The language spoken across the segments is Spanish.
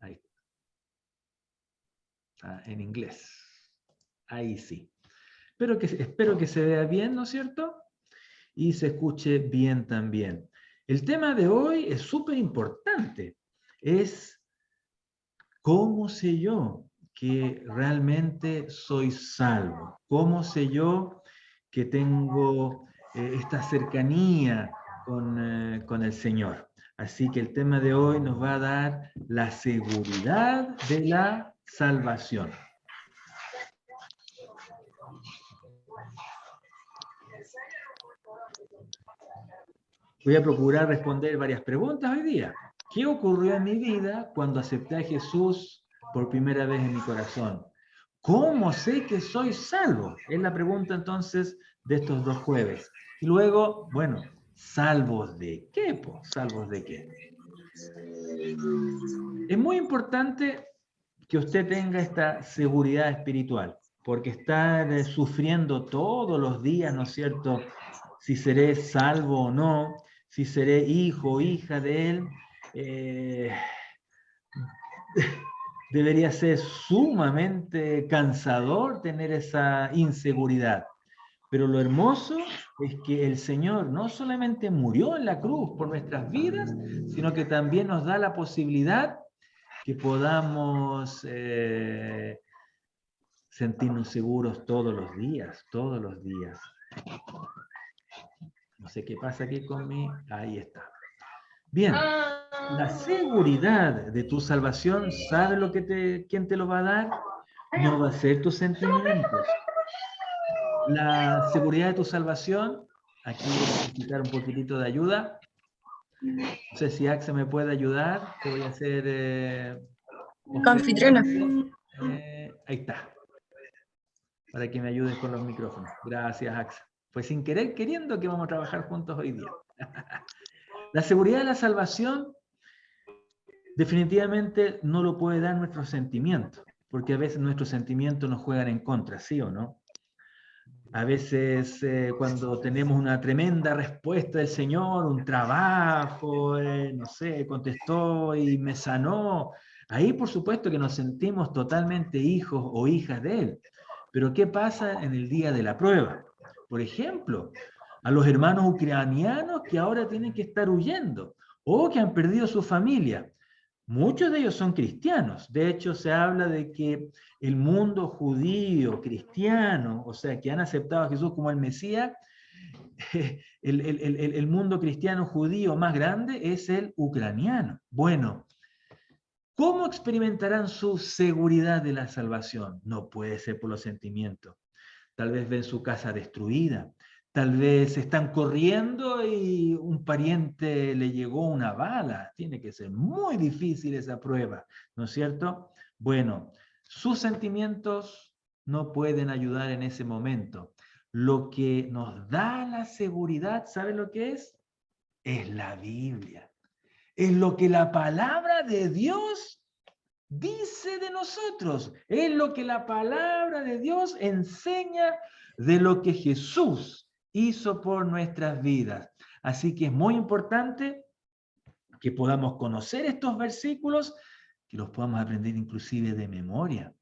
Ahí. En inglés. Ahí sí. Espero que se vea bien, ¿no es cierto? Y se escuche bien también. El tema de hoy es súper importante. Es ¿cómo sé yo que realmente soy salvo? ¿Cómo sé yo que tengo esta cercanía con el Señor? Así que el tema de hoy nos va a dar la seguridad de la salvación. Voy a procurar responder varias preguntas hoy día. ¿Qué ocurrió en mi vida cuando acepté a Jesús por primera vez en mi corazón? ¿Cómo sé que soy salvo? Es la pregunta entonces de estos 2 jueves. Y luego, bueno, ¿salvos de qué? ¿Salvos de qué? Es muy importante que usted tenga esta seguridad espiritual, porque estar sufriendo todos los días, ¿no es cierto?, si seré salvo o no, si seré hijo o hija de Él, debería ser sumamente cansador tener esa inseguridad. Pero lo hermoso es que el Señor no solamente murió en la cruz por nuestras vidas, sino que también nos da la posibilidad que podamos sentirnos seguros todos los días, todos los días. No sé qué pasa aquí con mi... Ahí está. Bien, la seguridad de tu salvación, ¿sabes quién te lo va a dar? No va a ser tus sentimientos. La seguridad de tu salvación, aquí voy a necesitar un poquitito de ayuda. No sé si Axa me puede ayudar, te voy a hacer... Anfitriona. Ahí está. Para que me ayudes con los micrófonos. Gracias, Axa. Pues sin querer, queriendo que vamos a trabajar juntos hoy día. La seguridad de la salvación definitivamente no lo puede dar nuestros sentimientos, porque a veces nuestros sentimientos nos juegan en contra, ¿sí o no? A veces cuando tenemos una tremenda respuesta del Señor, un trabajo, no sé, contestó y me sanó, ahí por supuesto que nos sentimos totalmente hijos o hijas de Él. Pero ¿qué pasa en el día de la prueba? Por ejemplo, a los hermanos ucranianos que ahora tienen que estar huyendo o que han perdido su familia. Muchos de ellos son cristianos. De hecho, se habla de que el mundo judío, cristiano, o sea, que han aceptado a Jesús como el Mesías, el mundo cristiano judío más grande es el ucraniano. Bueno, ¿cómo experimentarán su seguridad de la salvación? No puede ser por los sentimientos. Tal vez ven su casa destruida. Tal vez están corriendo y un pariente le llegó una bala. Tiene que ser muy difícil esa prueba, ¿no es cierto? Bueno, sus sentimientos no pueden ayudar en ese momento. Lo que nos da la seguridad, ¿sabe lo que es? Es la Biblia. Es lo que la palabra de Dios dice de nosotros. Es lo que la palabra de Dios enseña de lo que Jesús hizo por nuestras vidas. Así que es muy importante que podamos conocer estos versículos, que los podamos aprender inclusive de memoria.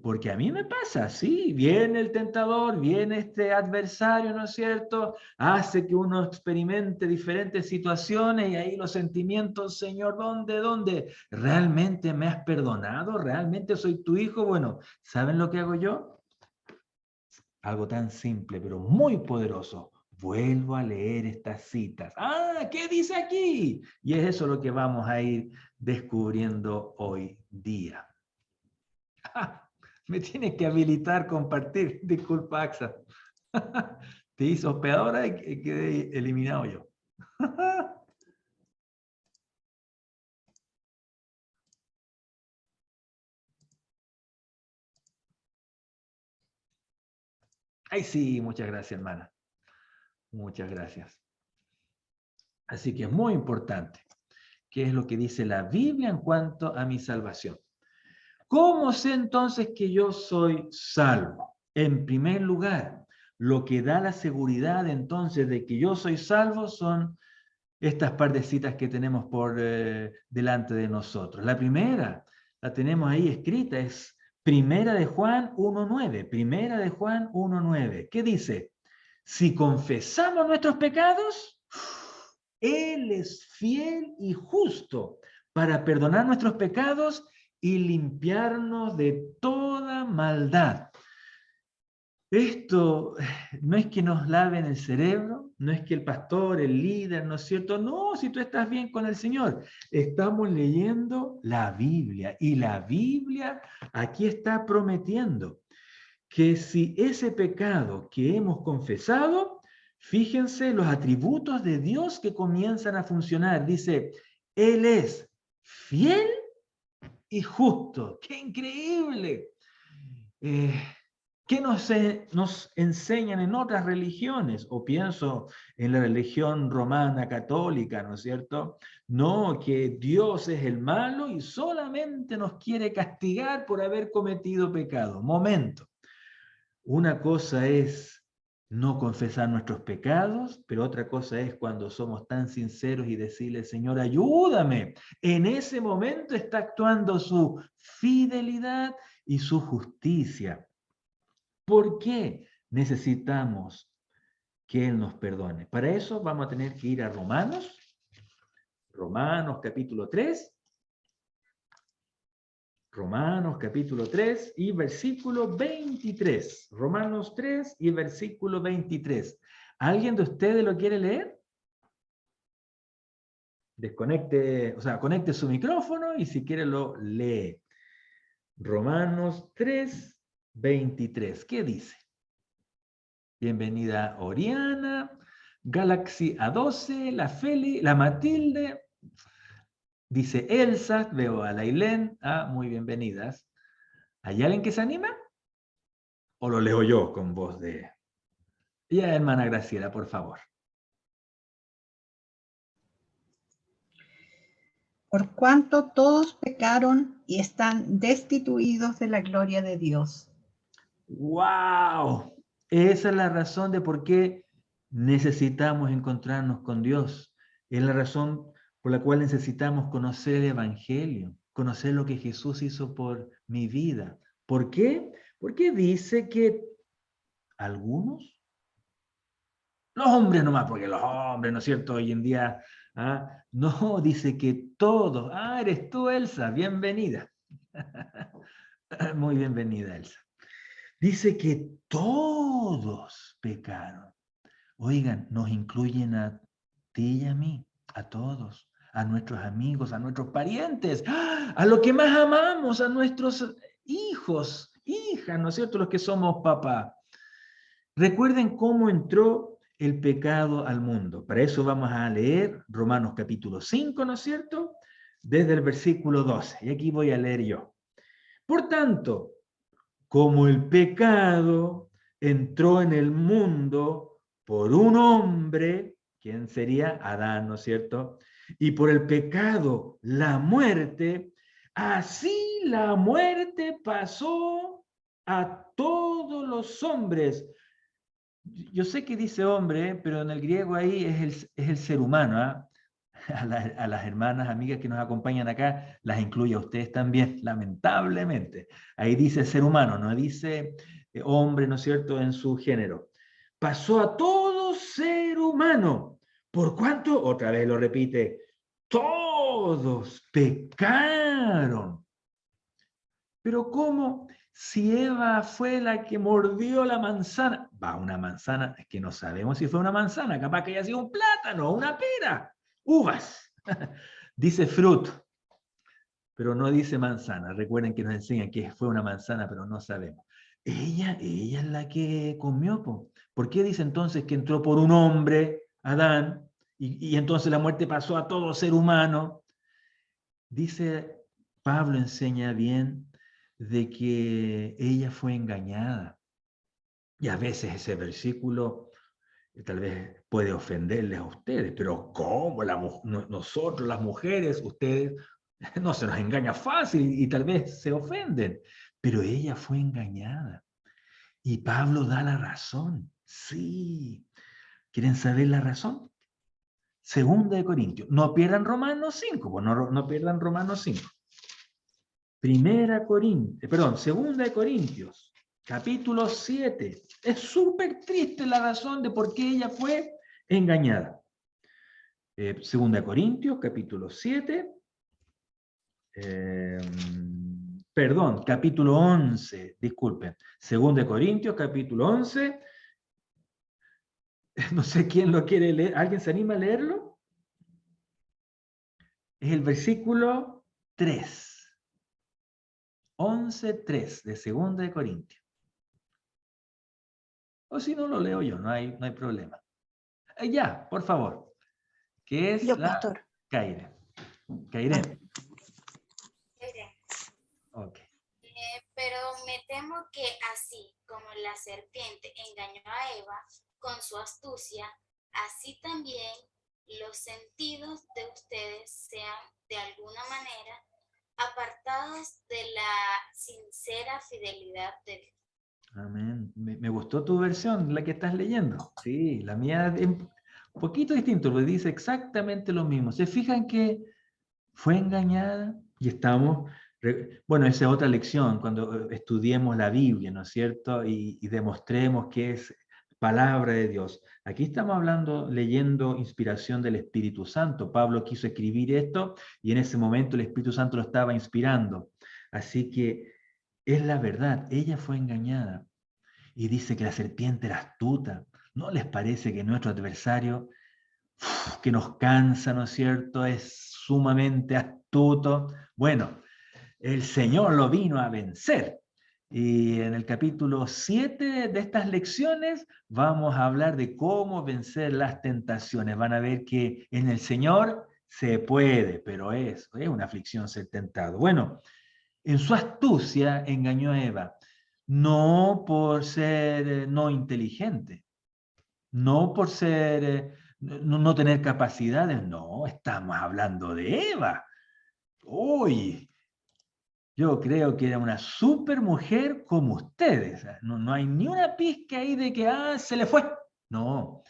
Porque a mí me pasa, sí, viene el tentador, viene este adversario, ¿no es cierto? Hace que uno experimente diferentes situaciones y ahí los sentimientos, Señor, ¿dónde? ¿Realmente me has perdonado? ¿Realmente soy tu hijo? Bueno, ¿saben lo que hago yo? Algo tan simple, pero muy poderoso. Vuelvo a leer estas citas. Ah, ¿qué dice aquí? Y es eso lo que vamos a ir descubriendo hoy día. Me tienes que habilitar compartir. Disculpa, Axa. Te hizo hospedadora y quedé eliminado yo. Ay, sí, muchas gracias, hermana. Muchas gracias. Así que es muy importante. ¿Qué es lo que dice la Biblia en cuanto a mi salvación? ¿Cómo sé entonces que yo soy salvo? En primer lugar, lo que da la seguridad entonces de que yo soy salvo son estas par de citas que tenemos por delante de nosotros. La primera, La tenemos ahí escrita, es Primera de Juan 1:9. Primera de Juan 1:9. ¿Qué dice? Si confesamos nuestros pecados, Él es fiel y justo para perdonar nuestros pecados y limpiarnos de toda maldad. Esto no es que nos laven el cerebro, no es que el pastor, el líder, ¿no es cierto? No, si tú estás bien con el Señor. Estamos leyendo la Biblia y la Biblia aquí está prometiendo que si ese pecado que hemos confesado, fíjense los atributos de Dios que comienzan a funcionar. Dice, Él es fiel y justo. ¡Qué increíble! ¿Qué nos enseñan en otras religiones? O pienso en la religión romana católica, ¿no es cierto? No, que Dios es el malo y solamente nos quiere castigar por haber cometido pecado. Momento. Una cosa es no confesar nuestros pecados, pero otra cosa es cuando somos tan sinceros y decirle, Señor, ayúdame. En ese momento está actuando su fidelidad y su justicia. ¿Por qué necesitamos que Él nos perdone? Para eso vamos a tener que ir a Romanos, Romanos capítulo 3, Romanos capítulo 3 y versículo 23. Romanos 3 y versículo 23. ¿Alguien de ustedes lo quiere leer? Desconecte, o sea, conecte su micrófono y si quiere lo lee. Romanos 3, 23. ¿Qué dice? Bienvenida Oriana, Galaxy A12, la Feli, la Matilde, dice Elsa, veo a Lailén, muy bienvenidas. ¿Hay alguien que se anima? ¿O lo leo yo con voz de... Ya, hermana Graciela, por favor. Por cuanto todos pecaron y están destituidos de la gloria de Dios. ¡Wow! Esa es la razón de por qué necesitamos encontrarnos con Dios. Es la razón por la cual necesitamos conocer el Evangelio, conocer lo que Jesús hizo por mi vida. ¿Por qué? Porque dice que algunos, los hombres nomás, porque los hombres, ¿no es cierto? Hoy en día, no, dice que todos, eres tú, Elsa, bienvenida. Muy bienvenida, Elsa. Dice que todos pecaron. Oigan, nos incluyen a ti y a mí, a todos, a nuestros amigos, a nuestros parientes, a lo que más amamos, a nuestros hijos, hijas, ¿no es cierto? Los que somos papá. Recuerden cómo entró el pecado al mundo. Para eso vamos a leer Romanos capítulo 5, ¿no es cierto? Desde el versículo 12. Y aquí voy a leer yo. Por tanto, como el pecado entró en el mundo por un hombre, ¿quién sería? Adán, ¿no es cierto? Y por el pecado la muerte, así la muerte pasó a todos los hombres. Yo sé que dice hombre, pero en el griego ahí es el ser humano. A las hermanas, amigas que nos acompañan acá, las incluye a ustedes también, lamentablemente. Ahí dice ser humano, no dice hombre, ¿no es cierto?, en su género. Pasó a todo ser humano. ¿Por cuánto? Otra vez lo repite. Todos pecaron. Pero ¿cómo? Si Eva fue la que mordió la manzana, una manzana, es que no sabemos si fue una manzana, capaz que haya sido un plátano, una pera, uvas. Dice fruto, pero no dice manzana. Recuerden que nos enseñan que fue una manzana, pero no sabemos. Ella es la que comió. ¿Por qué dice entonces que entró por un hombre, Adán, y entonces la muerte pasó a todo ser humano? Dice, Pablo enseña bien de que ella fue engañada. Y a veces ese versículo tal vez puede ofenderles a ustedes, pero ¿cómo nosotros, las mujeres, ustedes, no se nos engaña fácil y tal vez se ofenden? Pero ella fue engañada. Y Pablo da la razón. Sí. ¿Quieren saber la razón? Segunda de Corintios. No pierdan Romanos 5, pues no pierdan Romanos 5. Segunda de Corintios, capítulo 7. Es súper triste la razón de por qué ella fue engañada. Segunda de Corintios, capítulo 7. Capítulo 11, disculpen. Segunda de Corintios, capítulo 11. No sé quién lo quiere leer. ¿Alguien se anima a leerlo? Es el versículo 3. 11:3 de Segunda de Corintios. O si no, lo leo yo, no hay problema. Ya, por favor. ¿Qué es Yo, la pastor. Caire? Caire. Veré. Ok. Pero me temo que así como la serpiente engañó a Eva con su astucia, así también los sentidos de ustedes sean de alguna manera apartados de la sincera fidelidad de Dios. Amén. Me gustó tu versión, la que estás leyendo. Sí, la mía es un poquito distinto, lo dice exactamente lo mismo. ¿Se fijan que fue engañada? Y estamos, bueno, esa es otra lección, cuando estudiemos la Biblia, ¿no es cierto? Y demostremos que es palabra de Dios. Aquí estamos hablando, leyendo inspiración del Espíritu Santo. Pablo quiso escribir esto y en ese momento el Espíritu Santo lo estaba inspirando. Así que es la verdad, ella fue engañada. Y dice que la serpiente era astuta. ¿No les parece que nuestro adversario, que nos cansa, ¿no es cierto?, es sumamente astuto? Bueno, el Señor lo vino a vencer. Y en el capítulo 7 de estas lecciones vamos a hablar de cómo vencer las tentaciones. Van a ver que en el Señor se puede, pero es una aflicción ser tentado. Bueno, en su astucia engañó a Eva, no por ser no inteligente, no por ser no tener capacidades, no, estamos hablando de Eva. Uy, yo creo que era una super mujer como ustedes. No hay ni una pizca ahí de que se le fue. No.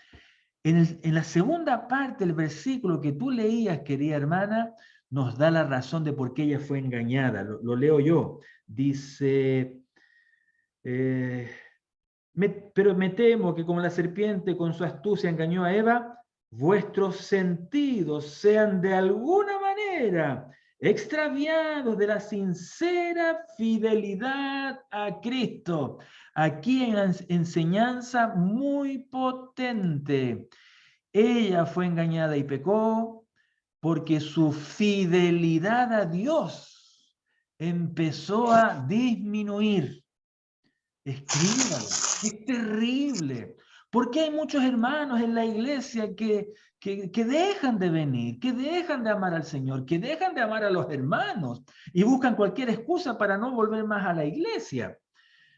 En la segunda parte del versículo que tú leías, querida hermana, nos da la razón de por qué ella fue engañada. Lo leo yo. Dice, pero me temo que como la serpiente con su astucia engañó a Eva, vuestros sentidos sean de alguna manera extraviados de la sincera fidelidad a Cristo. Aquí hay una enseñanza muy potente. Ella fue engañada y pecó porque su fidelidad a Dios empezó a disminuir. Escríbalo. Es terrible. Porque hay muchos hermanos en la iglesia que dejan de venir, que dejan de amar al Señor, que dejan de amar a los hermanos y buscan cualquier excusa para no volver más a la iglesia.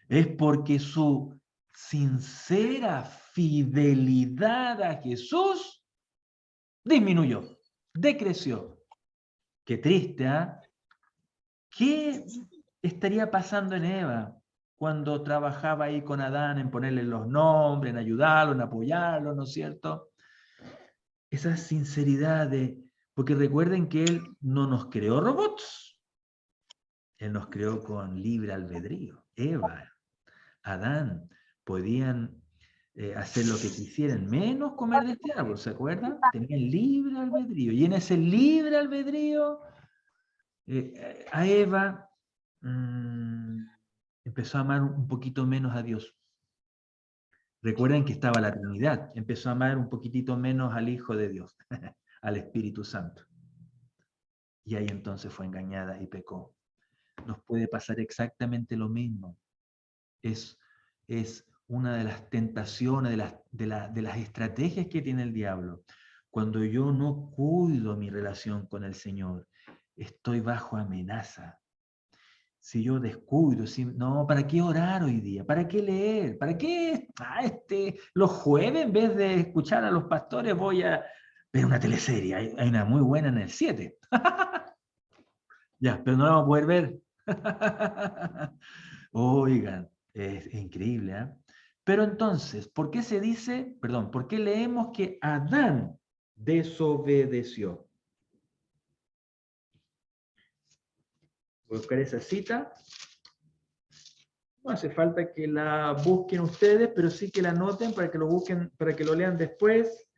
Es porque su sincera fidelidad a Jesús disminuyó, decreció. Qué triste, ¿ah? ¿Qué estaría pasando en Eva cuando trabajaba ahí con Adán en ponerle los nombres, en ayudarlo, en apoyarlo, ¿no es cierto? Esa sinceridad porque recuerden que Él no nos creó robots, Él nos creó con libre albedrío. Eva, Adán, podían hacer lo que quisieran, menos comer de este árbol, ¿se acuerdan? Tenían libre albedrío. Y en ese libre albedrío, a Eva empezó a amar un poquito menos a Dios. Recuerden que estaba la Trinidad, empezó a amar un poquitito menos al Hijo de Dios, al Espíritu Santo. Y ahí entonces fue engañada y pecó. Nos puede pasar exactamente lo mismo. Es una de las tentaciones, de las estrategias que tiene el diablo. Cuando yo no cuido mi relación con el Señor, estoy bajo amenaza. Si yo descuido, no, ¿para qué orar hoy día? ¿Para qué leer? ¿Para qué los jueves en vez de escuchar a los pastores voy a ver una teleserie? Hay una muy buena en el 7. Ya, pero no la vamos a poder ver. Oigan, es increíble, ¿eh? Pero entonces, ¿por qué por qué leemos que Adán desobedeció? Voy a buscar esa cita. No hace falta que la busquen ustedes, pero sí que la anoten para que lo busquen, para que lo lean después.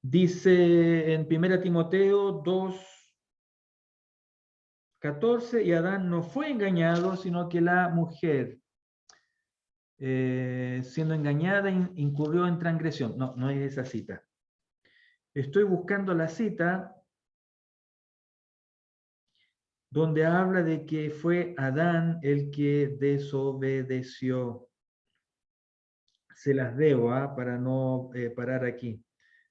Dice en 1 Timoteo 2:14, y Adán no fue engañado, sino que la mujer, siendo engañada, incurrió en transgresión. No, no es esa cita. Estoy buscando la cita donde habla de que fue Adán el que desobedeció. Se las debo, para no parar aquí.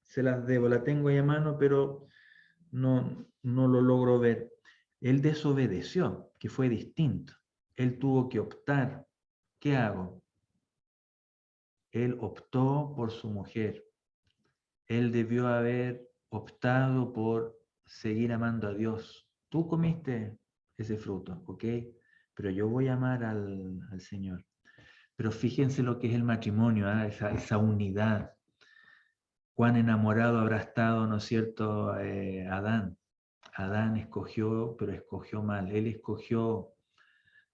Se las debo, la tengo ahí a mano, pero no lo logro ver. Él desobedeció, que fue distinto. Él tuvo que optar. ¿Qué hago? Él optó por su mujer. Él debió haber optado por seguir amando a Dios. Tú comiste ese fruto, ¿ok? Pero yo voy a amar al Señor. Pero fíjense lo que es el matrimonio, esa unidad. Cuán enamorado habrá estado, ¿no es cierto?, Adán. Adán escogió, pero escogió mal. Él escogió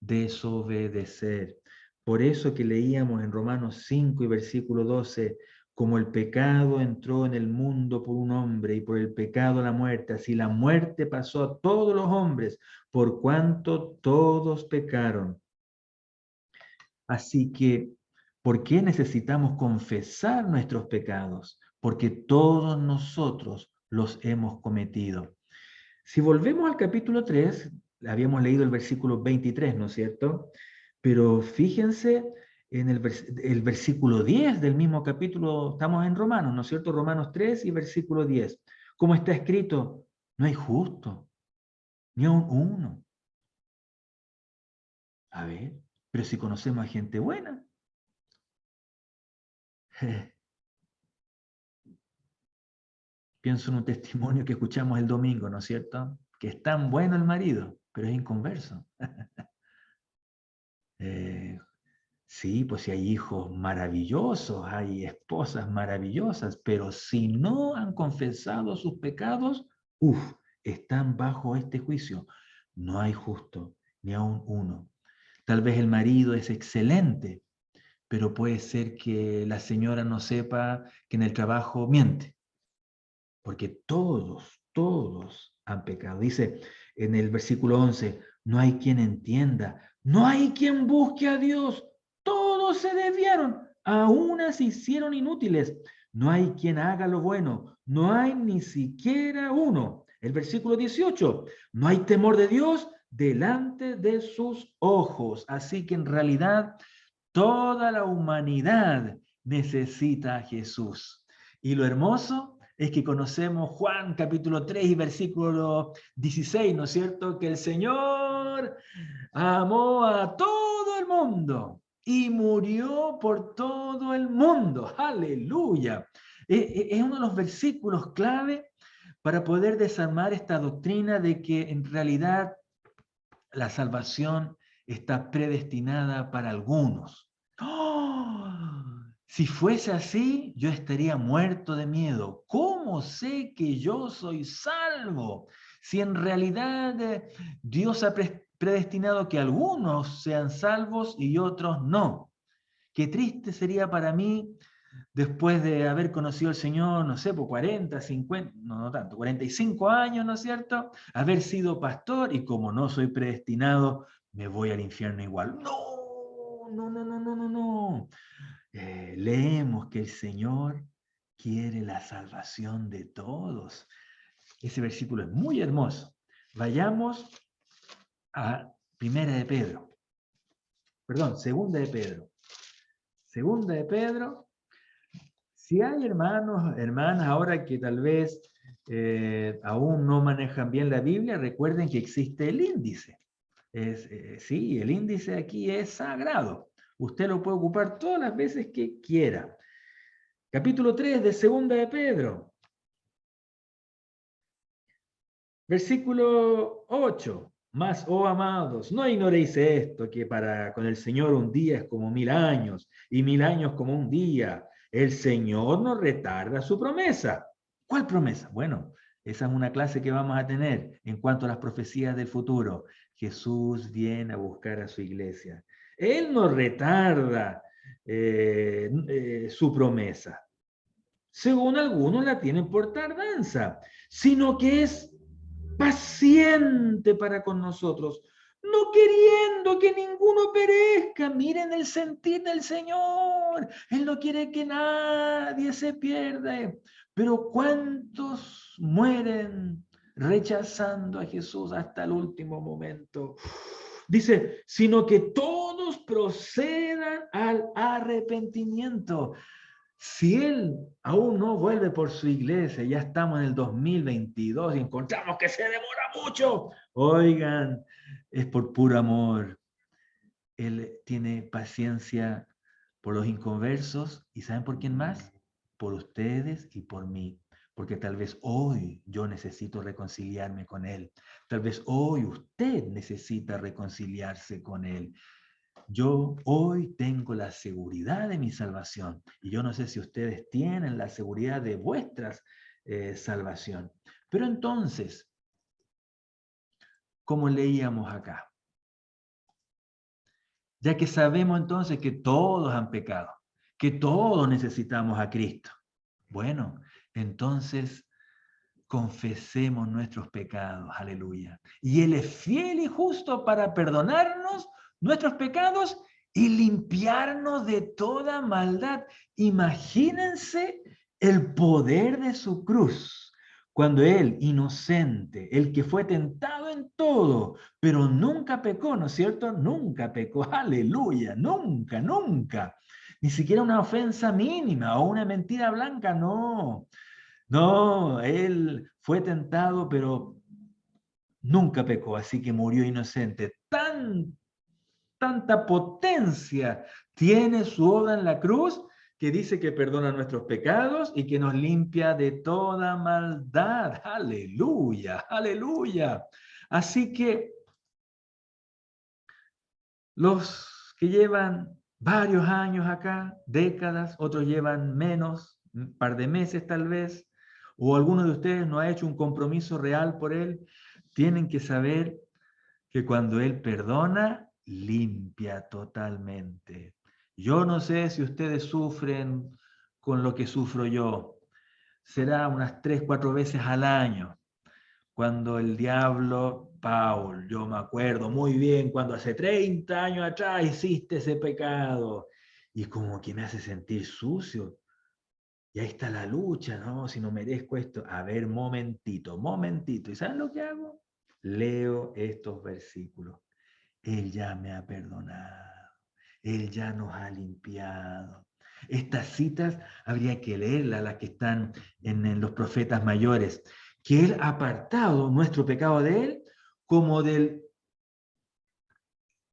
desobedecer. Por eso que leíamos en Romanos 5 y versículo 12, como el pecado entró en el mundo por un hombre y por el pecado la muerte, así la muerte pasó a todos los hombres, por cuanto todos pecaron. Así que, ¿por qué necesitamos confesar nuestros pecados? Porque todos nosotros los hemos cometido. Si volvemos al capítulo 3, habíamos leído el versículo 23, ¿no es cierto? Pero fíjense en el versículo 10 del mismo capítulo, estamos en Romanos, ¿no es cierto? Romanos 3 y versículo 10. Como está escrito, no hay justo, ni aun uno. A ver, pero si conocemos a gente buena. Pienso en un testimonio que escuchamos el domingo, ¿no es cierto? Que es tan bueno el marido, pero es inconverso. Sí, pues si hay hijos maravillosos, hay esposas maravillosas, pero si no han confesado sus pecados, están bajo este juicio. No hay justo, ni aun uno. Tal vez el marido es excelente, pero puede ser que la señora no sepa que en el trabajo miente. Porque todos han pecado. Dice en el versículo 11, no hay quien entienda, no hay quien busque a Dios, todos se desviaron, aún se hicieron inútiles, no hay quien haga lo bueno, no hay ni siquiera uno. El versículo 18, no hay temor de Dios delante de sus ojos. Así que en realidad toda la humanidad necesita a Jesús. Y lo hermoso es que conocemos Juan capítulo 3 y versículo 16, ¿no es cierto? Que el Señor amó a todo el mundo y murió por todo el mundo. ¡Aleluya! Es uno de los versículos clave para poder desarmar esta doctrina de que en realidad la salvación está predestinada para algunos. ¡Oh! Si fuese así, yo estaría muerto de miedo. ¿Cómo sé que yo soy salvo? Si en realidad Dios ha predestinado que algunos sean salvos y otros no. Qué triste sería para mí, después de haber conocido al Señor, no sé, por 40, 50, no tanto, 45 años, ¿no es cierto? Haber sido pastor y como no soy predestinado, me voy al infierno igual. No. Leemos que el Señor quiere la salvación de todos. Ese versículo es muy hermoso. Vayamos a Segunda de Pedro. Segunda de Pedro. Si hay hermanos, hermanas, ahora que tal vez aún no manejan bien la Biblia, recuerden que existe el índice. Sí, el índice aquí es sagrado. Usted lo puede ocupar todas las veces que quiera. Capítulo 3 de Segunda de Pedro. Versículo 8. Mas, oh amados, no ignoréis esto, que con el Señor un día es como 1000 años, y 1000 años como un día. El Señor no retarda su promesa. ¿Cuál promesa? Bueno, Esa es una clase que vamos a tener en cuanto a las profecías del futuro. Jesús viene a buscar a su iglesia. Él no retarda su promesa. Según algunos la tienen por tardanza, sino que es paciente para con nosotros, no queriendo que ninguno perezca. Miren el sentir del Señor. Él no quiere que nadie se pierda. Pero ¿cuántos mueren rechazando a Jesús hasta el último momento? Dice, sino que todos procedan al arrepentimiento. Si Él aún no vuelve por su iglesia, ya estamos en el 2022 y encontramos que se demora mucho. Oigan, es por puro amor. Él tiene paciencia por los inconversos. ¿Y saben por quién más? Por ustedes y por mí. Porque tal vez hoy yo necesito reconciliarme con Él. Tal vez hoy usted necesita reconciliarse con Él. Yo hoy tengo la seguridad de mi salvación y yo no sé si ustedes tienen la seguridad de vuestra salvación. Pero entonces, como leíamos acá, ya que sabemos entonces que todos han pecado, que todos necesitamos a Cristo, bueno, entonces confesemos nuestros pecados, aleluya. Y Él es fiel y justo para perdonarnos nuestros pecados y limpiarnos de toda maldad. Imagínense el poder de su cruz, cuando Él, inocente, el que fue tentado en todo, pero nunca pecó, ¿no es cierto? Nunca pecó, aleluya, nunca, nunca. Ni siquiera una ofensa mínima o una mentira blanca, no. No, Él fue tentado, pero nunca pecó, así que murió inocente. Tanta potencia tiene su obra en la cruz que dice que perdona nuestros pecados y que nos limpia de toda maldad. Aleluya, aleluya. Así que los que llevan varios años acá, décadas, otros llevan menos, un par de meses tal vez, o alguno de ustedes no ha hecho un compromiso real por Él, tienen que saber que cuando Él perdona, limpia totalmente. Yo no sé si ustedes sufren con lo que sufro yo. Será unas 3, 4 veces al año. Cuando el diablo, Paul, yo me acuerdo muy bien cuando hace 30 años atrás hiciste ese pecado. Y como que me hace sentir sucio. Y ahí está la lucha, ¿no? Si no merezco esto. A ver, momentito, momentito. ¿Y saben lo que hago? Leo estos versículos. Él ya me ha perdonado. Él ya nos ha limpiado. Estas citas habría que leerlas, las que están en los profetas mayores, que Él ha apartado nuestro pecado de Él como del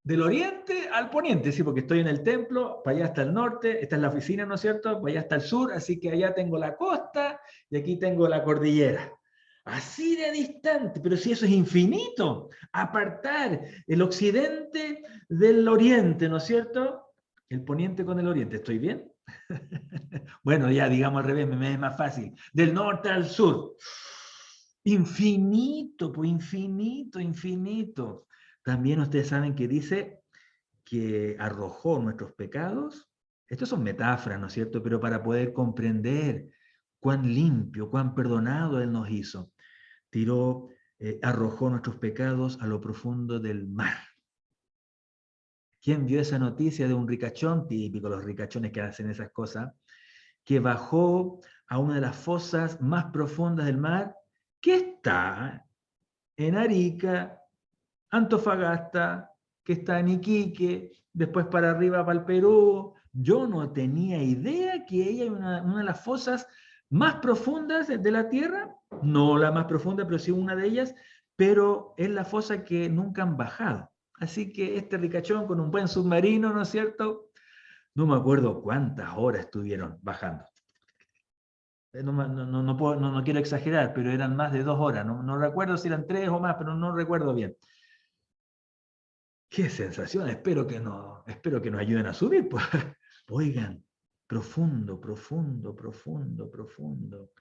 oriente al poniente, sí, porque estoy en el templo, para allá está el norte, esta es la oficina, ¿no es cierto? Para allá está el sur, así que allá tengo la costa y aquí tengo la cordillera. Así de distante, pero si eso es infinito, apartar el occidente del oriente, ¿no es cierto? El poniente con el oriente, ¿estoy bien? Bueno, ya digamos al revés, me es más fácil. Del norte al sur. Infinito, pues infinito, infinito. También ustedes saben que dice que arrojó nuestros pecados. Estos son metáforas, ¿no es cierto? Pero para poder comprender cuán limpio, cuán perdonado Él nos hizo. Arrojó nuestros pecados a lo profundo del mar. ¿Quién vio esa noticia de un ricachón? Típico, los ricachones que hacen esas cosas. Que bajó a una de las fosas más profundas del mar, que está en Arica, Antofagasta, que está en Iquique, después para arriba para el Perú. Yo no tenía idea que ella es una de las fosas más profundas de la Tierra, no la más profunda, pero sí una de ellas, pero es la fosa que nunca han bajado. Así que este ricachón con un buen submarino, ¿no es cierto? No me acuerdo cuántas horas estuvieron bajando. No quiero exagerar, pero eran más de 2 horas. No recuerdo si eran 3 o más, pero no recuerdo bien. Qué sensación, espero que nos ayuden a subir. Pues. Oigan, profundo, profundo, profundo, profundo.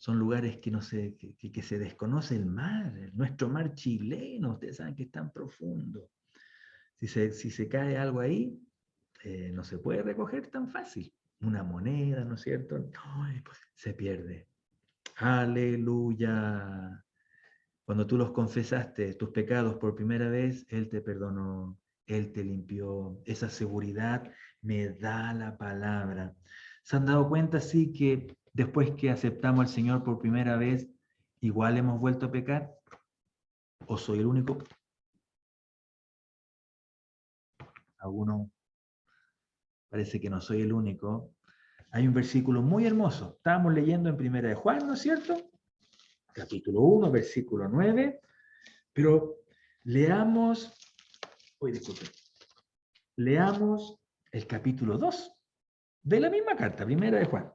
Son lugares que, no se, que se desconoce el mar, nuestro mar chileno, ustedes saben que es tan profundo. Si se cae algo ahí, no se puede recoger tan fácil. Una moneda, ¿no es cierto? Ay, pues, se pierde. Aleluya. Cuando tú los confesaste, tus pecados por primera vez, Él te perdonó, Él te limpió. Esa seguridad me da la palabra. ¿Se han dado cuenta, sí, que después que aceptamos al Señor por primera vez, igual hemos vuelto a pecar? ¿O soy el único? Algunos parece que no soy el único. Hay un versículo muy hermoso. Estábamos leyendo en Primera de Juan, ¿no es cierto? Capítulo 1, versículo 9. Pero leamos, leamos el capítulo 2 de la misma carta, Primera de Juan.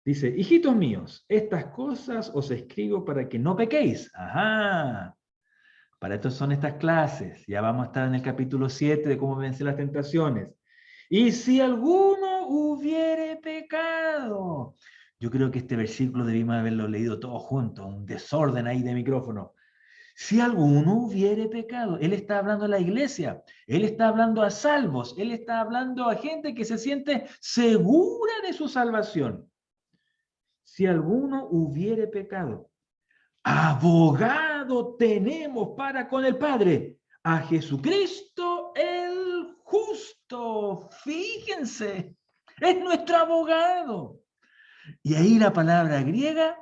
Dice, hijitos míos, estas cosas os escribo para que no pequéis. Ajá. Para esto son estas clases. Ya vamos a estar en el capítulo 7 de cómo vencer las tentaciones. Y si alguno hubiere pecado. Yo creo que este versículo debimos haberlo leído todos juntos, un desorden ahí de micrófono. Si alguno hubiere pecado, él está hablando a la iglesia, él está hablando a salvos, él está hablando a gente que se siente segura de su salvación. Si alguno hubiere pecado, abogado tenemos para con el Padre, a Jesucristo el justo. Fíjense, es nuestro abogado. Y ahí la palabra griega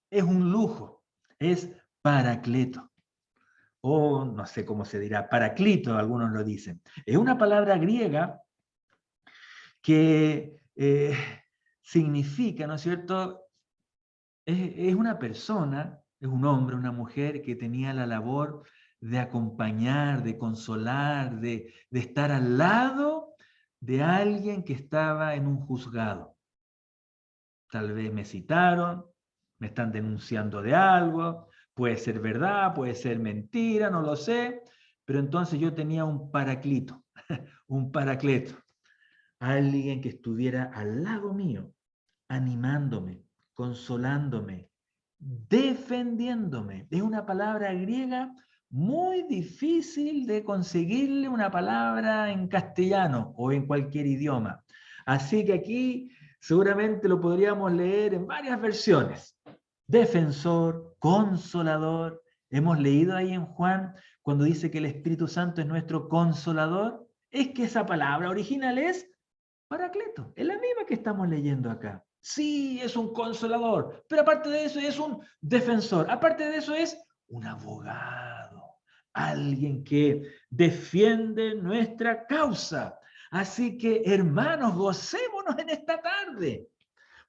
es un lujo, es paracleto. O no sé cómo se dirá, paraclito, algunos lo dicen. Es una palabra griega que significa, ¿no es cierto? Es una persona, es un hombre, una mujer que tenía la labor de acompañar, de consolar, de estar al lado de alguien que estaba en un juzgado. Tal vez me citaron, me están denunciando de algo, puede ser verdad, puede ser mentira, no lo sé, pero entonces yo tenía un paraclito, un paracleto, alguien que estuviera al lado mío, animándome, consolándome, defendiéndome. Es una palabra griega muy difícil de conseguirle una palabra en castellano o en cualquier idioma. Así que aquí seguramente lo podríamos leer en varias versiones. Defensor, consolador. Hemos leído ahí en Juan cuando dice que el Espíritu Santo es nuestro consolador. Es que esa palabra original es paracleto, es la misma que estamos leyendo acá. Sí, es un consolador, pero aparte de eso es un defensor, aparte de eso es un abogado, alguien que defiende nuestra causa. Así que, hermanos, gocémonos en esta tarde,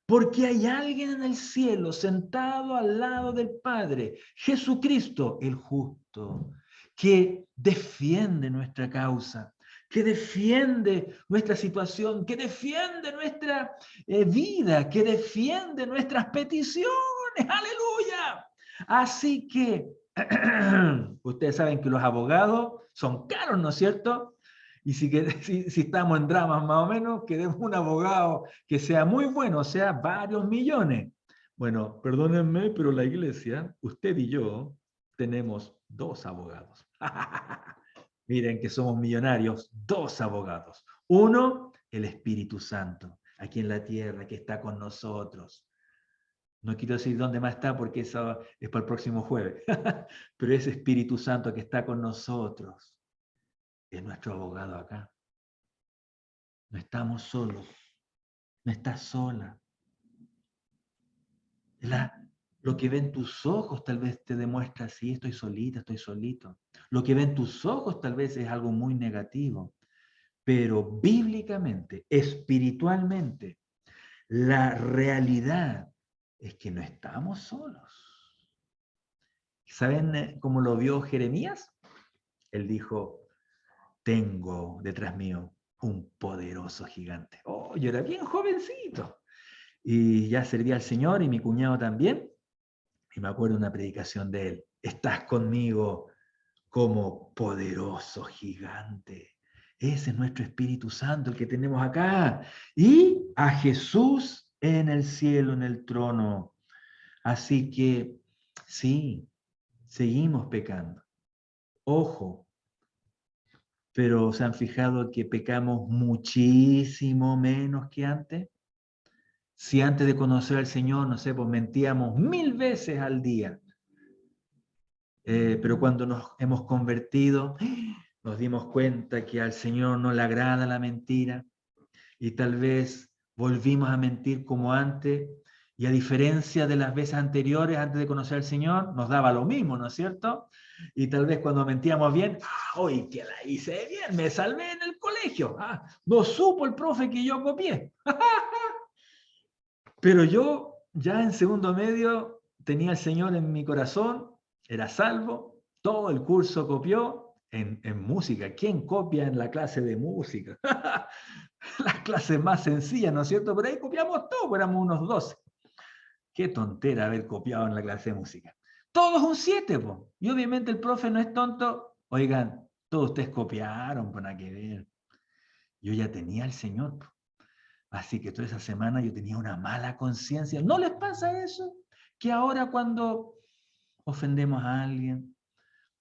porque hay alguien en el cielo sentado al lado del Padre, Jesucristo el justo, que defiende nuestra causa, que defiende nuestra situación, que defiende nuestra vida, que defiende nuestras peticiones. ¡Aleluya! Así que ustedes saben que los abogados son caros, ¿no es cierto? Y si estamos en dramas más o menos, queremos un abogado que sea muy bueno, o sea, varios millones. Bueno, perdónenme, pero la iglesia, usted y yo, tenemos 2 abogados. Miren que somos millonarios, 2 abogados. Uno, el Espíritu Santo, aquí en la tierra, que está con nosotros. No quiero decir dónde más está porque eso es para el próximo jueves. Pero ese Espíritu Santo que está con nosotros es nuestro abogado acá. No estamos solos. No estás sola. Lo que ven tus ojos tal vez te demuestra, sí, estoy solita, estoy solito. Lo que ven tus ojos tal vez es algo muy negativo. Pero bíblicamente, espiritualmente, la realidad es que no estamos solos. ¿Saben cómo lo vio Jeremías? Él dijo, tengo detrás mío un poderoso gigante. Oh, yo era bien jovencito. Y ya servía al Señor y mi cuñado también. Y me acuerdo de una predicación de él. Estás conmigo como poderoso gigante. Ese es nuestro Espíritu Santo, el que tenemos acá. Y a Jesús en el cielo, en el trono. Así que sí, seguimos pecando. Ojo, pero ¿se han fijado que pecamos muchísimo menos que antes? Si antes de conocer al Señor, no sé, pues mentíamos 1000 veces al día, pero cuando nos hemos convertido, nos dimos cuenta que al Señor no le agrada la mentira y tal vez volvimos a mentir como antes, y a diferencia de las veces anteriores, antes de conocer al Señor, nos daba lo mismo, ¿no es cierto? Y tal vez cuando mentíamos bien, hoy que la hice bien, me salvé en el colegio, no supo el profe que yo copié. Pero yo ya en segundo medio tenía al Señor en mi corazón, era salvo, todo el curso copió en música. ¿Quién copia en la clase de música? Las clases más sencillas, ¿no es cierto? Pero ahí copiamos todo, éramos unos 12. Qué tontera haber copiado en la clase de música. Todos un 7, po. Y obviamente el profe no es tonto. Oigan, todos ustedes copiaron, para que ver. Yo ya tenía al Señor, po. Así que toda esa semana yo tenía una mala conciencia. ¿No les pasa eso? Que ahora cuando ofendemos a alguien,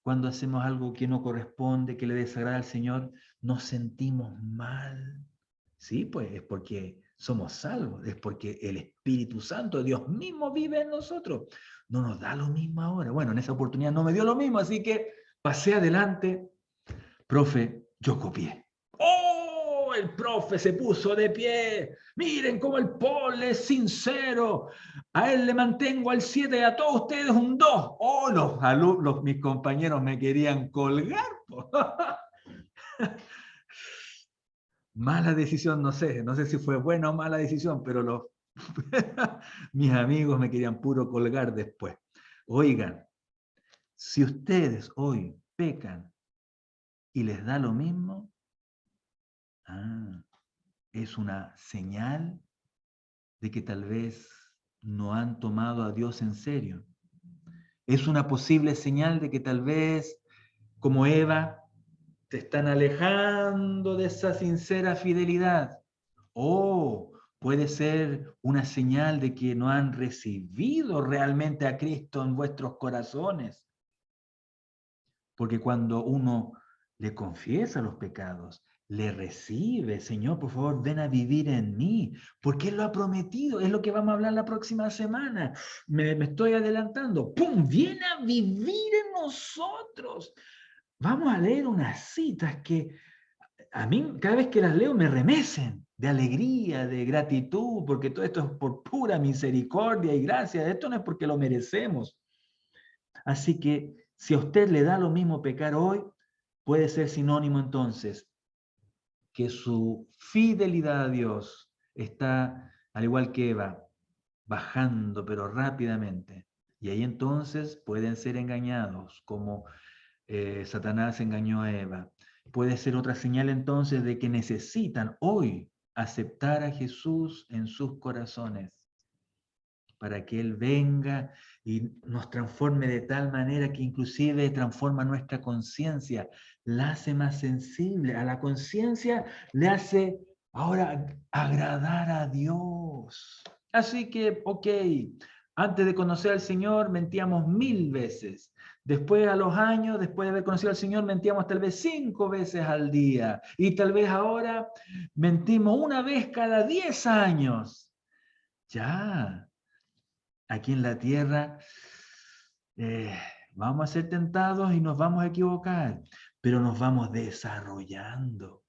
cuando hacemos algo que no corresponde, que le desagrada al Señor, nos sentimos mal. Sí, pues es porque somos salvos, es porque el Espíritu Santo, Dios mismo vive en nosotros. No nos da lo mismo ahora. Bueno, en esa oportunidad no me dio lo mismo, así que pasé adelante. Profe, yo copié. ¡Oh! El profe se puso de pie. Miren cómo el Paul es sincero. A él le mantengo al 7 y a todos ustedes un 2. ¡Oh! Los alumnos, mis compañeros me querían colgar. Mala decisión, no sé si fue buena o mala decisión, pero mis amigos me querían puro colgar después. Oigan, si ustedes hoy pecan y les da lo mismo, es una señal de que tal vez no han tomado a Dios en serio. Es una posible señal de que tal vez, como Eva, te están alejando de esa sincera fidelidad. O puede ser una señal de que no han recibido realmente a Cristo en vuestros corazones. Porque cuando uno le confiesa los pecados, le recibe, Señor, por favor, ven a vivir en mí, porque Él lo ha prometido, es lo que vamos a hablar la próxima semana. Me estoy adelantando. ¡Pum! Viene a vivir en nosotros. Vamos a leer unas citas que a mí cada vez que las leo me remecen de alegría, de gratitud, porque todo esto es por pura misericordia y gracia. Esto no es porque lo merecemos. Así que si a usted le da lo mismo pecar hoy, puede ser sinónimo entonces que su fidelidad a Dios está, al igual que Eva, bajando, pero rápidamente. Y ahí entonces pueden ser engañados, como Satanás engañó a Eva. Puede ser otra señal entonces de que necesitan hoy aceptar a Jesús en sus corazones, para que Él venga y nos transforme de tal manera que inclusive transforma nuestra conciencia, la hace más sensible. A la conciencia le hace ahora agradar a Dios. Así que, ok, antes de conocer al Señor mentíamos 1000 veces. Después a los años, después de haber conocido al Señor, mentíamos tal vez 5 veces al día. Y tal vez ahora mentimos una vez cada 10 años. Ya, aquí en la tierra vamos a ser tentados y nos vamos a equivocar, pero nos vamos desarrollando.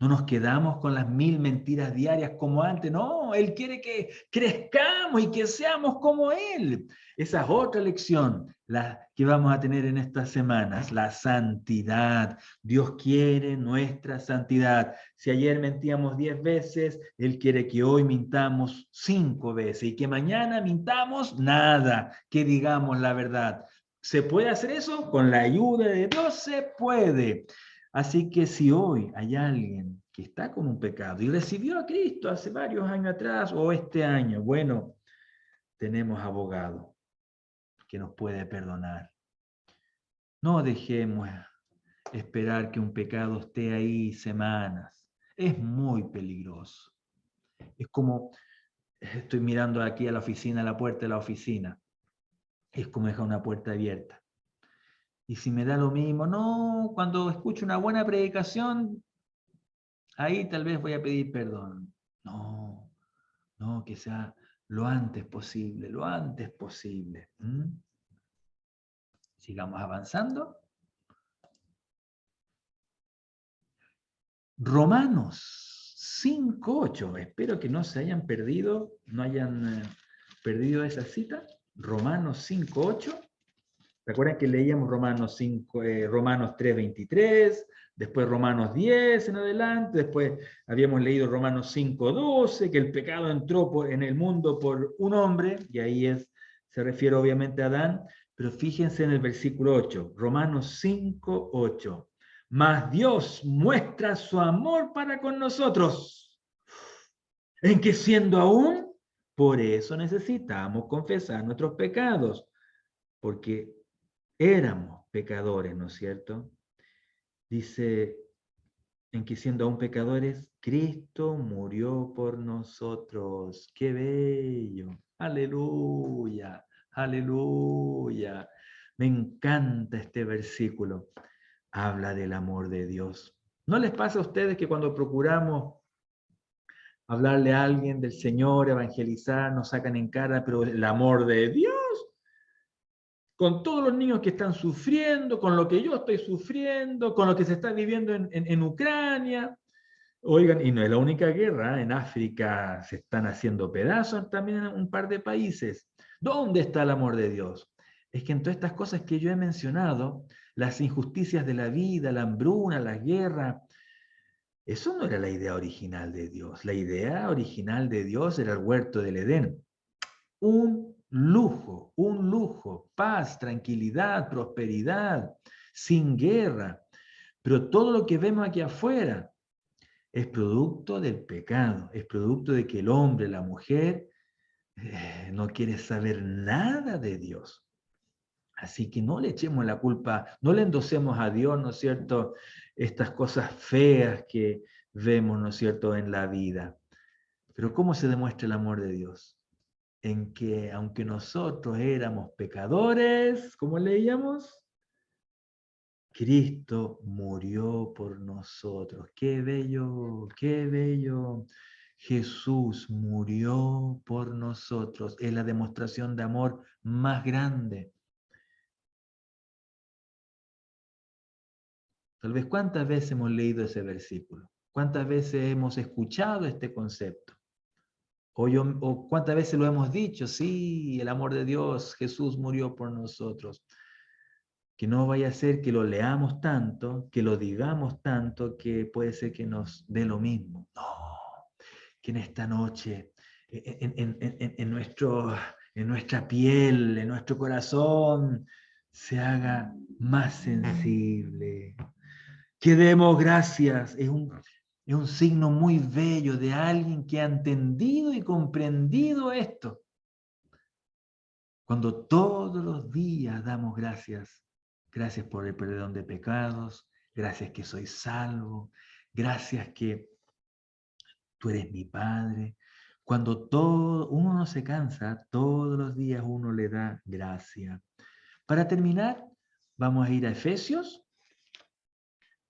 No nos quedamos con las 1000 mentiras diarias como antes. No, Él quiere que crezcamos y que seamos como Él. Esa es otra lección, la que vamos a tener en estas semanas, la santidad. Dios quiere nuestra santidad. Si ayer mentíamos 10 veces, Él quiere que hoy mintamos 5 veces y que mañana mintamos nada, que digamos la verdad. ¿Se puede hacer eso? Con la ayuda de Dios se puede. Así que si hoy hay alguien que está con un pecado y recibió a Cristo hace varios años atrás o este año, bueno, tenemos abogado que nos puede perdonar. No dejemos esperar que un pecado esté ahí semanas. Es muy peligroso. Es como estoy mirando aquí a la oficina, a la puerta de la oficina. Es como dejar una puerta abierta. Y si me da lo mismo, no, cuando escucho una buena predicación, ahí tal vez voy a pedir perdón. No, no, que sea lo antes posible, lo antes posible. Sigamos avanzando. Romanos 5:8. Espero que no se hayan perdido, no hayan perdido esa cita. Romanos 5:8. ¿Recuerdan que leíamos Romanos 3:23, después Romanos 10 en adelante, después habíamos leído Romanos 5:12, que el pecado entró en el mundo por un hombre, y ahí se refiere obviamente a Adán, pero fíjense en el versículo 8, Romanos 5:8. Mas Dios muestra su amor para con nosotros, en que siendo aún, por eso necesitamos confesar nuestros pecados, porque éramos pecadores, ¿no es cierto? Dice, en que siendo aún pecadores, Cristo murió por nosotros. ¡Qué bello! ¡Aleluya! ¡Aleluya! Me encanta este versículo. Habla del amor de Dios. ¿No les pasa a ustedes que cuando procuramos hablarle a alguien del Señor, evangelizar, nos sacan en cara, pero el amor de Dios, con todos los niños que están sufriendo, con lo que yo estoy sufriendo, con lo que se está viviendo en Ucrania? Oigan, y no es la única guerra, en África se están haciendo pedazos también en un par de países. ¿Dónde está el amor de Dios? Es que en todas estas cosas que yo he mencionado, las injusticias de la vida, la hambruna, la guerra, eso no era la idea original de Dios. La idea original de Dios era el huerto del Edén. Un lujo, paz, tranquilidad, prosperidad, sin guerra. Pero todo lo que vemos aquí afuera es producto del pecado, es producto de que el hombre, la mujer, no quiere saber nada de Dios. Así que no le echemos la culpa, no le endosemos a Dios, ¿no es cierto?, estas cosas feas que vemos, ¿no es cierto?, en la vida. Pero ¿cómo se demuestra el amor de Dios? En que aunque nosotros éramos pecadores, ¿cómo leíamos? Cristo murió por nosotros. ¡Qué bello! ¡Qué bello! Jesús murió por nosotros. Es la demostración de amor más grande. Tal vez cuántas veces hemos leído ese versículo, cuántas veces hemos escuchado este concepto, o cuántas veces lo hemos dicho, sí, el amor de Dios, Jesús murió por nosotros. Que no vaya a ser que lo leamos tanto, que lo digamos tanto, que puede ser que nos dé lo mismo. No, que en esta noche, en nuestra piel, en nuestro corazón, se haga más sensible. Que demos gracias. Es un signo muy bello de alguien que ha entendido y comprendido esto. Cuando todos los días damos gracias. Gracias por el perdón de pecados. Gracias que soy salvo. Gracias que tú eres mi Padre. Cuando uno no se cansa, todos los días uno le da gracia. Para terminar, vamos a ir a Efesios.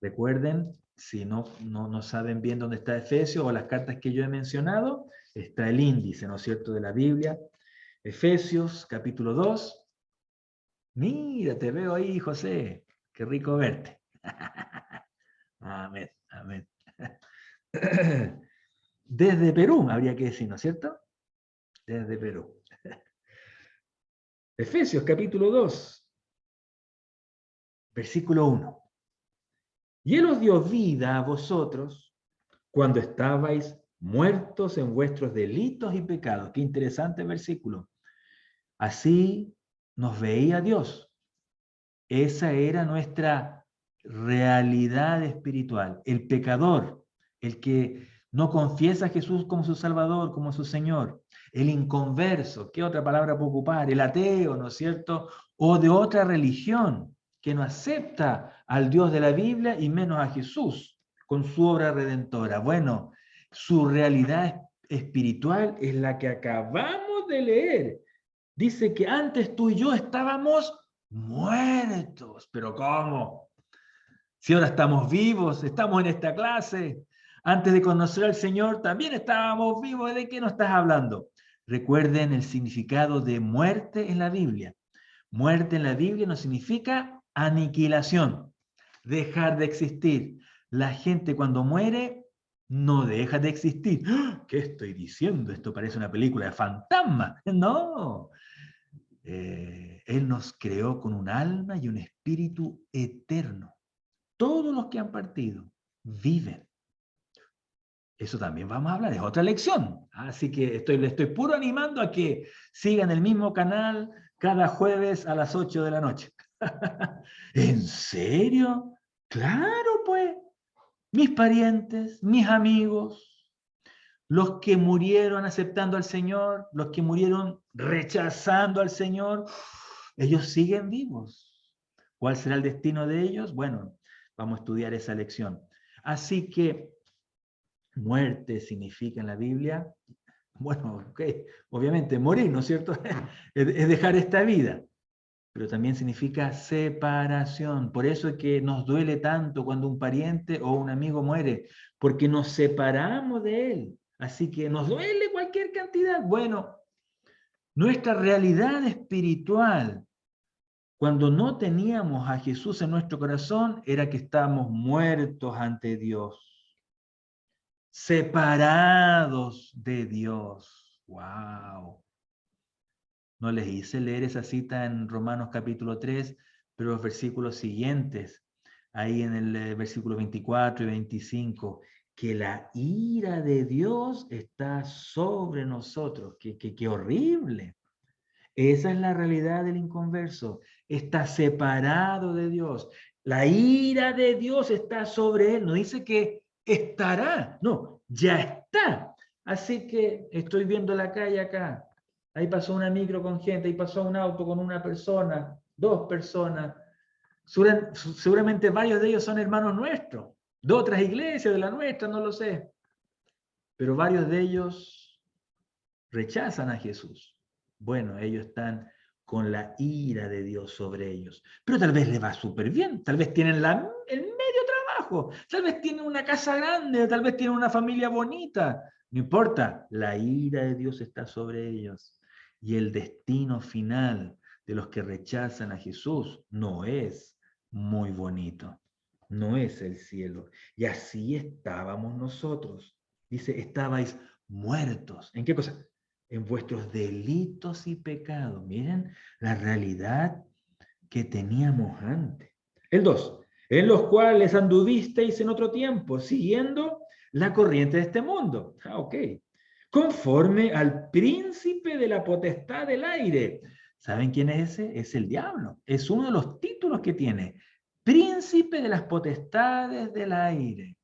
Recuerden, si no saben bien dónde está Efesios o las cartas que yo he mencionado, está el índice, ¿no es cierto?, de la Biblia. Efesios, capítulo 2. Mira, te veo ahí, José. Qué rico verte. Amén, amén. Desde Perú, habría que decir, ¿no es cierto? Desde Perú. Efesios, capítulo 2, versículo 1. Y Él os dio vida a vosotros cuando estabais muertos en vuestros delitos y pecados. Qué interesante versículo. Así nos veía Dios. Esa era nuestra realidad espiritual. El pecador, el que no confiesa a Jesús como su Salvador, como su Señor. El inconverso, ¿qué otra palabra puedo ocupar? El ateo, ¿no es cierto? O de otra religión, que no acepta al Dios de la Biblia y menos a Jesús con su obra redentora. Bueno, su realidad espiritual es la que acabamos de leer. Dice que antes tú y yo estábamos muertos. ¿Pero cómo? Si ahora estamos vivos, estamos en esta clase. Antes de conocer al Señor también estábamos vivos. ¿De qué nos estás hablando? Recuerden el significado de muerte en la Biblia. Muerte en la Biblia no significa aniquilación, dejar de existir. La gente cuando muere no deja de existir. ¿Qué estoy diciendo? Esto parece una película de fantasma. No. Él nos creó con un alma y un espíritu eterno. Todos los que han partido viven. Eso también vamos a hablar, es otra lección. Así que le estoy puro animando a que sigan el mismo canal cada jueves a las 8 de la noche. ¿En serio? Claro, pues. Mis parientes, mis amigos, los que murieron aceptando al Señor, los que murieron rechazando al Señor, ellos siguen vivos. ¿Cuál será el destino de ellos? Bueno, vamos a estudiar esa lección. Así que muerte significa en la Biblia, bueno, okay, obviamente morir, ¿no es cierto? Es dejar esta vida. Pero también significa separación. Por eso es que nos duele tanto cuando un pariente o un amigo muere, porque nos separamos de él. Así que nos duele cualquier cantidad. Bueno, nuestra realidad espiritual, cuando no teníamos a Jesús en nuestro corazón, era que estábamos muertos ante Dios, separados de Dios. ¡Wow! No les hice leer esa cita en Romanos capítulo 3, pero los versículos siguientes, ahí en el versículo 24 y 25, que la ira de Dios está sobre nosotros. ¡Qué horrible! Esa es la realidad del inconverso. Está separado de Dios. La ira de Dios está sobre él. No dice que estará, no, ya está. Así que estoy viendo la calle acá. Ahí pasó una micro con gente, ahí pasó un auto con una persona, dos personas. Seguramente varios de ellos son hermanos nuestros, de otras iglesias, de la nuestra, no lo sé. Pero varios de ellos rechazan a Jesús. Bueno, ellos están con la ira de Dios sobre ellos. Pero tal vez les va súper bien, tal vez tienen el medio trabajo, tal vez tienen una casa grande, tal vez tienen una familia bonita. No importa, la ira de Dios está sobre ellos. Y el destino final de los que rechazan a Jesús no es muy bonito. No es el cielo. Y así estábamos nosotros. Dice, estabais muertos. ¿En qué cosa? En vuestros delitos y pecados. Miren la realidad que teníamos antes. El 2. En los cuales anduvisteis en otro tiempo, siguiendo la corriente de este mundo. Ok. Conforme al príncipe de la potestad del aire. ¿Saben quién es ese? Es el diablo. Es uno de los títulos que tiene. Príncipe de las potestades del aire.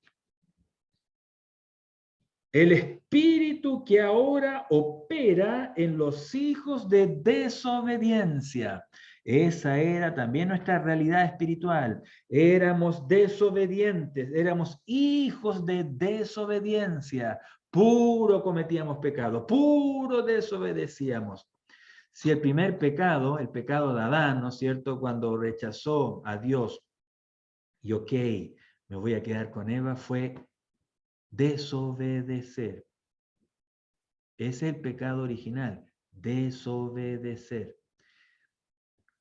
El espíritu que ahora opera en los hijos de desobediencia. Esa era también nuestra realidad espiritual. Éramos desobedientes, éramos hijos de desobediencia. Puro cometíamos pecado, puro desobedecíamos. Si el primer pecado, el pecado de Adán, ¿no es cierto?, cuando rechazó a Dios y ok, me voy a quedar con Eva, fue desobedecer. Ese es el pecado original, desobedecer.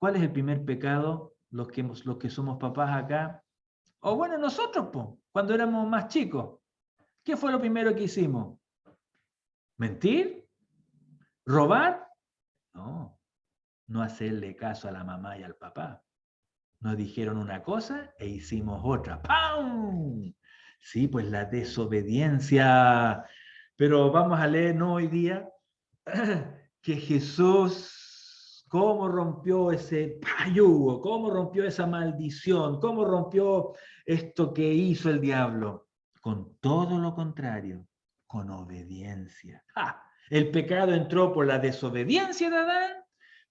¿Cuál es el primer pecado? Los que somos papás acá, o bueno, nosotros, cuando éramos más chicos. ¿Qué fue lo primero que hicimos? ¿Mentir? ¿Robar? No, no hacerle caso a la mamá y al papá. Nos dijeron una cosa e hicimos otra. ¡Pam! Sí, pues la desobediencia. Pero vamos a leer, ¿no?, hoy día, que Jesús, cómo rompió ese yugo, cómo rompió esa maldición, cómo rompió esto que hizo el diablo. Con todo lo contrario, con obediencia. ¡Ja! El pecado entró por la desobediencia de Adán,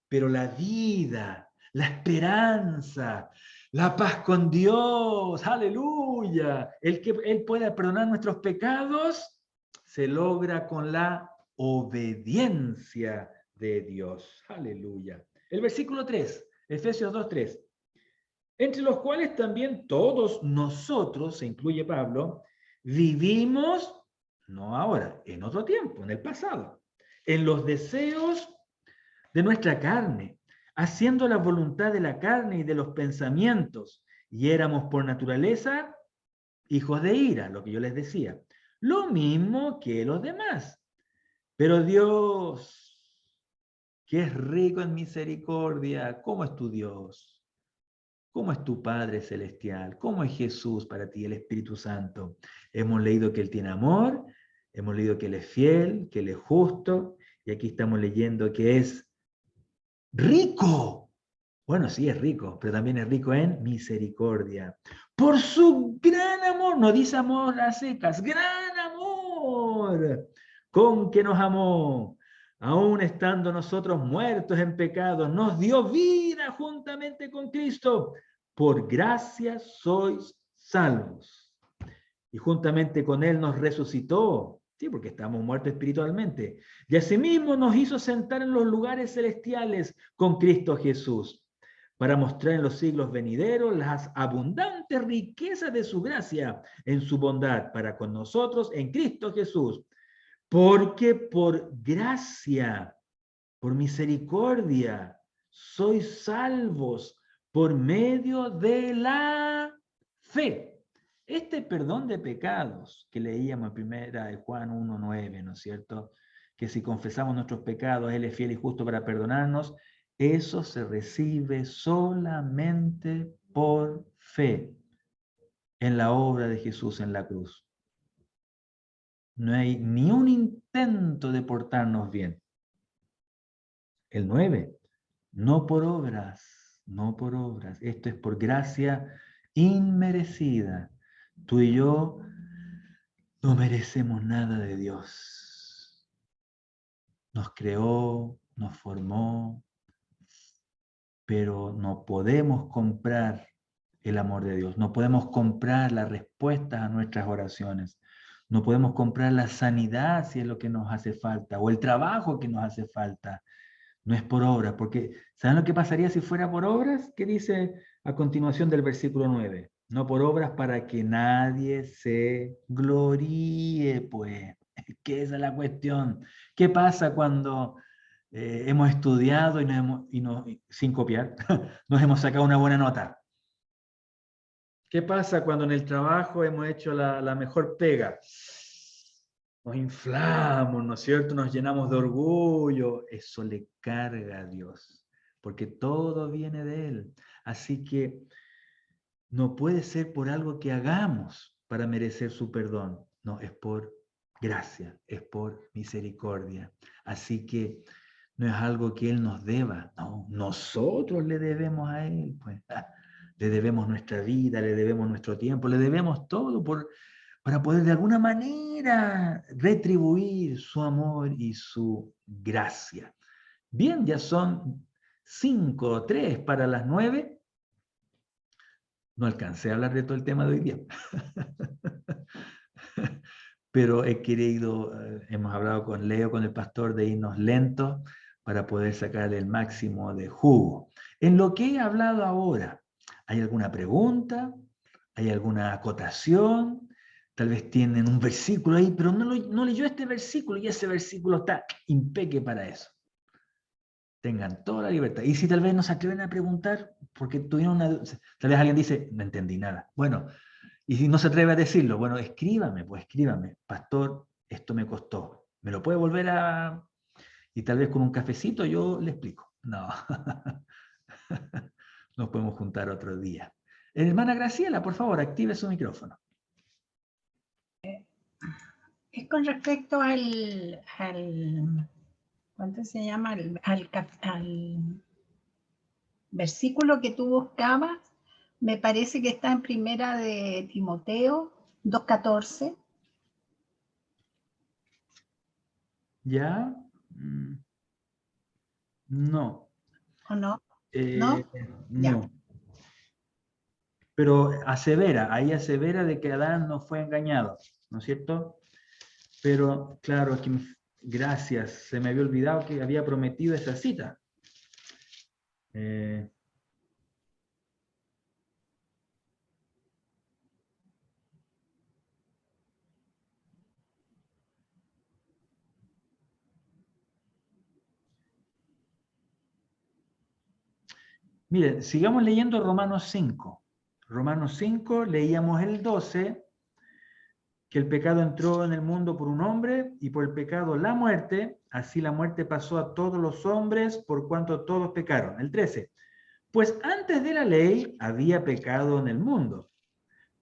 pero la vida, la esperanza, la paz con Dios, aleluya, el que Él pueda perdonar nuestros pecados, se logra con la obediencia de Dios. Aleluya. El versículo 3, Efesios 2:3. Entre los cuales también todos nosotros, se incluye Pablo, vivimos, no ahora, en otro tiempo, en el pasado, en los deseos de nuestra carne, haciendo la voluntad de la carne y de los pensamientos, y éramos por naturaleza hijos de ira, lo que yo les decía, lo mismo que los demás. Pero Dios, que es rico en misericordia, ¿cómo es tu Dios? ¿Cómo es tu Padre Celestial? ¿Cómo es Jesús para ti, el Espíritu Santo? Hemos leído que Él tiene amor, hemos leído que Él es fiel, que Él es justo, y aquí estamos leyendo que es rico. Bueno, sí es rico, pero también es rico en misericordia. Por su gran amor, no dice amor a secas, gran amor con que nos amó, aún estando nosotros muertos en pecados, nos dio vida juntamente con Cristo. Por gracia sois salvos. Y juntamente con Él nos resucitó. Sí, porque estamos muertos espiritualmente. Y asimismo nos hizo sentar en los lugares celestiales con Cristo Jesús, para mostrar en los siglos venideros las abundantes riquezas de su gracia en su bondad para con nosotros en Cristo Jesús. Porque por gracia, por misericordia, sois salvos por medio de la fe. Este perdón de pecados que leíamos en primera de Juan 1:9, ¿no es cierto? Que si confesamos nuestros pecados, Él es fiel y justo para perdonarnos. Eso se recibe solamente por fe en la obra de Jesús en la cruz. No hay ni un intento de portarnos bien. El 9, no por obras, no por obras. Esto es por gracia inmerecida. Tú y yo no merecemos nada de Dios. Nos creó, nos formó, pero no podemos comprar el amor de Dios. No podemos comprar las respuestas a nuestras oraciones. No podemos comprar la sanidad si es lo que nos hace falta, o el trabajo que nos hace falta. No es por obras, porque ¿saben lo que pasaría si fuera por obras? ¿Qué dice a continuación del versículo 9? No por obras para que nadie se gloríe, pues. Que esa es la cuestión. ¿Qué pasa cuando hemos estudiado y sin copiar, nos hemos sacado una buena nota? ¿Qué pasa cuando en el trabajo hemos hecho la mejor pega? Nos inflamos, ¿no es cierto? Nos llenamos de orgullo. Eso le carga a Dios, porque todo viene de Él. Así que no puede ser por algo que hagamos para merecer su perdón. No, es por gracia, es por misericordia. Así que no es algo que Él nos deba, no, nosotros le debemos a Él, pues. Le debemos nuestra vida, le debemos nuestro tiempo, le debemos todo para poder de alguna manera retribuir su amor y su gracia. Bien, ya son 5:03 para las 9. No alcancé a hablar de todo el tema de hoy día. Pero he querido, hemos hablado con Leo, con el pastor, de irnos lentos para poder sacar el máximo de jugo. En lo que he hablado ahora, ¿hay alguna pregunta? ¿Hay alguna acotación? Tal vez tienen un versículo ahí, pero no leyó este versículo y ese versículo está impeque para eso. Tengan toda la libertad. Y si tal vez no se atreven a preguntar, porque tuvieron tal vez alguien dice, no entendí nada. Bueno, y si no se atreve a decirlo, bueno, escríbame, pastor, esto me costó. ¿Me lo puede volver a...? Y tal vez con un cafecito yo le explico. No. Nos podemos juntar otro día. Hermana Graciela, por favor, active su micrófono. Es con respecto al ¿cuánto se llama? Al versículo que tú buscabas, me parece que está en primera de Timoteo 2:14. ¿Ya? No. ¿O no? ¿No? No. Ya. Pero ahí asevera de que Adán no fue engañado, ¿no es cierto? Pero, claro, aquí gracias, se me había olvidado que había prometido esa cita. Miren, sigamos leyendo Romanos 5. Romanos 5, leíamos el 12, que el pecado entró en el mundo por un hombre y por el pecado la muerte, así la muerte pasó a todos los hombres por cuanto todos pecaron. El 13, pues antes de la ley había pecado en el mundo,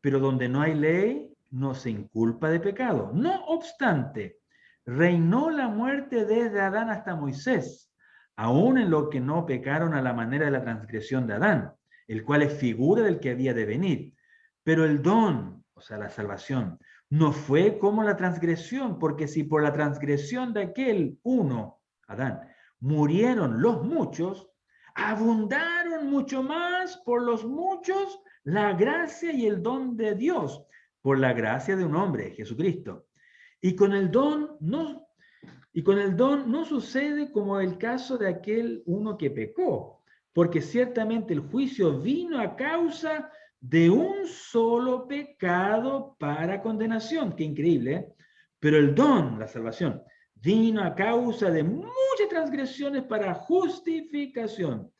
pero donde no hay ley no se inculpa de pecado. No obstante, reinó la muerte desde Adán hasta Moisés, aún en lo que no pecaron a la manera de la transgresión de Adán, el cual es figura del que había de venir. Pero el don, o sea, la salvación, no fue como la transgresión, porque si por la transgresión de aquel uno, Adán, murieron los muchos, abundaron mucho más por los muchos la gracia y el don de Dios, por la gracia de un hombre, Jesucristo. Y con el don no sucede como el caso de aquel uno que pecó, porque ciertamente el juicio vino a causa de un solo pecado para condenación. Qué increíble, ¿eh? Pero el don, la salvación, vino a causa de muchas transgresiones para justificación.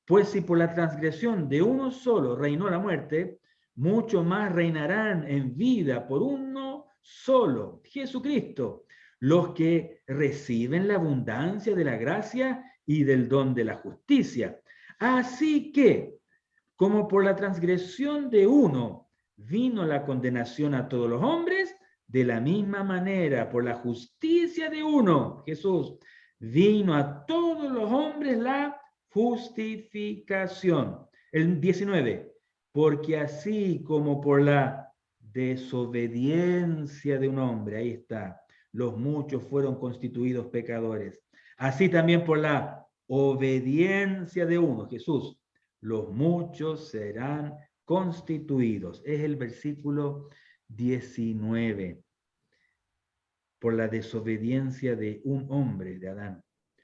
Pues si por la transgresión de uno solo reinó la muerte, mucho más reinarán en vida por uno solo, Jesucristo, los que reciben la abundancia de la gracia y del don de la justicia. Así que, como por la transgresión de uno vino la condenación a todos los hombres, de la misma manera, por la justicia de uno, Jesús, vino a todos los hombres la justificación. El 19, porque así como por la desobediencia de un hombre, ahí está, los muchos fueron constituidos pecadores. Así también por la obediencia de uno, Jesús, los muchos serán constituidos. Es el versículo 19. Por la desobediencia de un hombre, de Adán,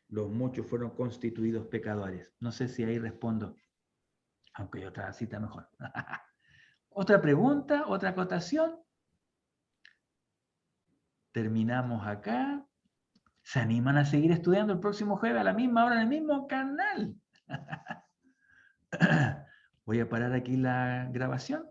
los muchos fueron constituidos pecadores. No sé si ahí respondo, aunque hay otra cita mejor. ¿Otra pregunta? ¿Otra acotación? Terminamos acá. ¿Se animan a seguir estudiando el próximo jueves a la misma hora en el mismo canal? Voy a parar aquí la grabación.